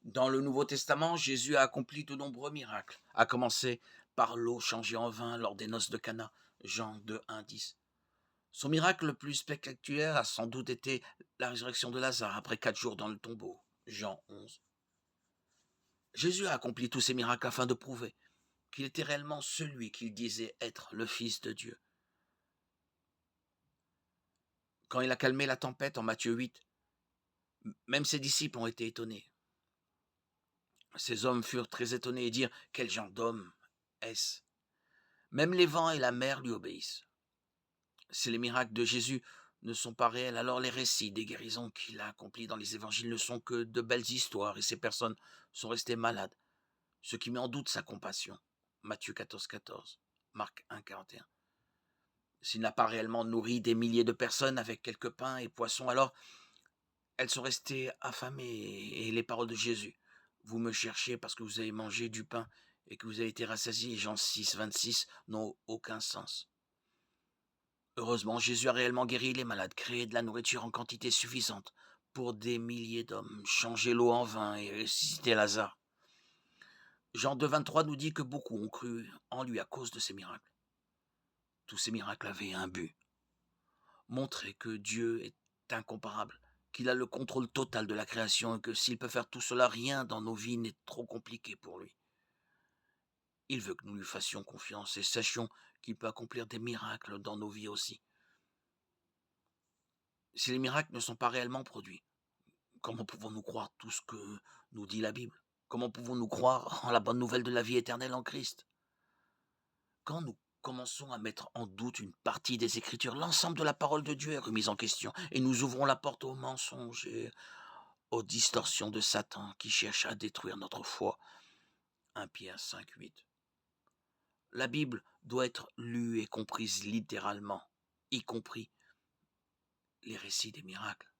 Dans le Nouveau Testament, Jésus a accompli de nombreux miracles, à commencer par l'eau changée en vin lors des noces de Cana, Jean 2, 1, 10. Son miracle le plus spectaculaire a sans doute été la résurrection de Lazare après 4 jours dans le tombeau, Jean 11. Jésus a accompli tous ces miracles afin de prouver qu'il était réellement celui qu'il disait être, le Fils de Dieu. Quand il a calmé la tempête en Matthieu 8, même ses disciples ont été étonnés. Ces hommes furent très étonnés et dirent: Quel genre d'homme est-ce? Même les vents et la mer lui obéissent. Si les miracles de Jésus ne sont pas réels, alors les récits des guérisons qu'il a accomplies dans les évangiles ne sont que de belles histoires et ces personnes sont restées malades, ce qui met en doute sa compassion. Matthieu 14, 14, Marc 1, 41. S'il n'a pas réellement nourri des milliers de personnes avec quelques pains et poissons, alors elles sont restées affamées et les paroles de Jésus: Vous me cherchez parce que vous avez mangé du pain et que vous avez été rassasiés, Jean 6, 26, n'ont aucun sens. Heureusement, Jésus a réellement guéri les malades, créé de la nourriture en quantité suffisante pour des milliers d'hommes, changé l'eau en vin et ressuscité Lazare. Jean 2, 23 nous dit que beaucoup ont cru en lui à cause de ces miracles. Tous ces miracles avaient un but: montrer que Dieu est incomparable, qu'il a le contrôle total de la création et que s'il peut faire tout cela, rien dans nos vies n'est trop compliqué pour lui. Il veut que nous lui fassions confiance et sachions qu'il peut accomplir des miracles dans nos vies aussi. Si les miracles ne sont pas réellement produits, comment pouvons-nous croire tout ce que nous dit la Bible? Comment pouvons-nous croire en la bonne nouvelle de la vie éternelle en Christ? Quand nous commençons à mettre en doute une partie des Écritures, l'ensemble de la parole de Dieu est remise en question et nous ouvrons la porte aux mensonges et aux distorsions de Satan qui cherche à détruire notre foi. 1 Pierre 5, 8. La Bible doit être lue et comprise littéralement, y compris les récits des miracles.